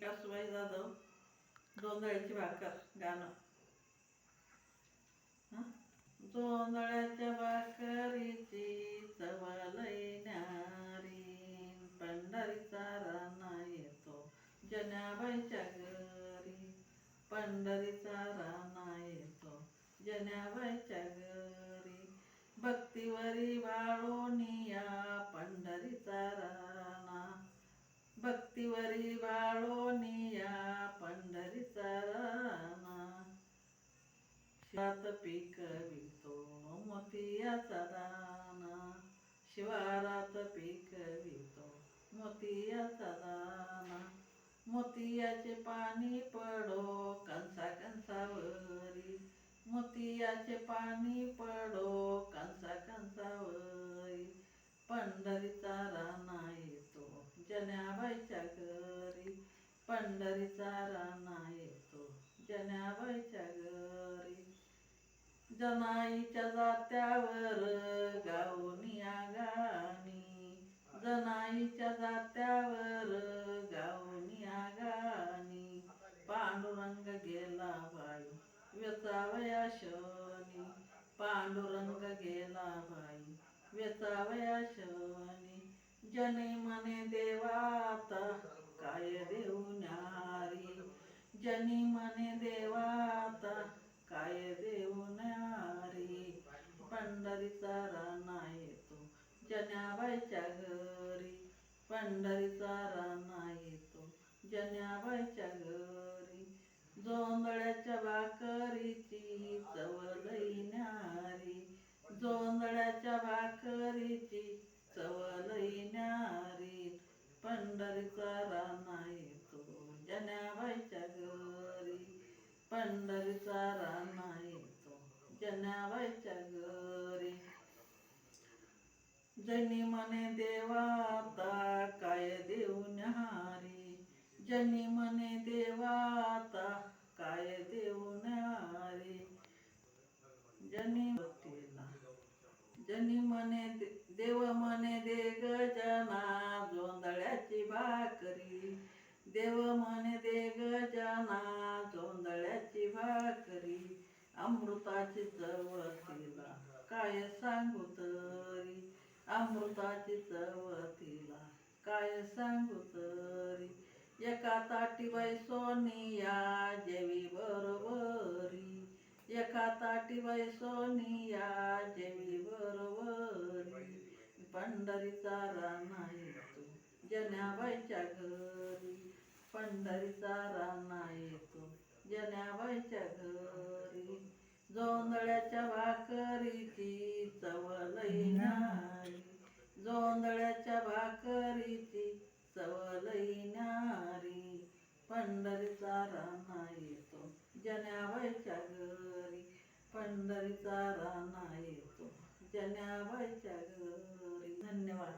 कासूबाई जाधव, जोंधळ्याची भाकर गाणं. जोंधळ्याच्या भाकरीची चव लई न्यारी, पंढरीचा राणा येतो जनाबाईच्या घरी. पंढरीचा राणा येतो जनाबाईच्या घरी. भक्तीवरी वाळोनिया पंढरीचा राणा, भक्तीवरी वाळोनिया पंढरीचा राणा. शिवारात पिकवितो मोतियाचा दाना, शिवारात पिकवितो मोतियाचा दाना. मोतियाचे पाणी पडो कंसा कंसावरी, मोतियाचे पाणी पडो कंसा कंसावरी. पंढरीचा राणा येतो जनाबाईच्या घरी, पंढरीचा राणा येतो जनाबाईच्या घरी. जनाईच्या जात्यावर गाऊनिया गाणी, जनाईच्या जात्यावर गाऊनिया गाणी. पांडुरंग गेला बाई वेचावया शनी, पांडुरंग गेला बाई वेचावया शनी. जनी मने देवाता काय देऊ न्यारी, जनी मने देवाता काय देऊ न्यारी. पंढरीचा राणा येतो जनाबाईच्या घरी, पंढरीचा राणा येतो जनाबाईच्या घरी. जोंधळ्याच्या भाकरीची चव लई न्यारी, जोंधळ्याच्या भाकरीची चव लई न्यारी. पंढरीचा राणा येतो जनाबाईच्या घरी, पंढरीचा राणा येतो जनाबाईच्या घरी. जनी मने देवाता काय देऊ न्यारी, जनी मने देवाता काय देऊ न्यारी. जनी मने देव मने दे गजना जोंधळ्याची भाकरी, देव मने दे गजना जोंधळ्याची भाकरी. अमृताची चव तिला काय सांगू तरी, अमृताची चव तिला काय सांगू तरी. एका ताटीबाई सोनिया जेवी बरोबरी, एका ताटीबाई सोनिया जेवी बरोबरी. पंढरीचा राणा येतो जनाबाईच्या घरी, पंढरीचा राणा येतो जनाबाईच्या घरी. जोंधळ्याच्या भाकरीची चव लई न्यारी, जोंधळ्याच्या भाकरीची चव लई न्यारी. पंढरीचा राणा येतो जनाबाईच्या घरी, पंढरीचा राणा येतो जनाबाईच्या घरी. धन्यवाद.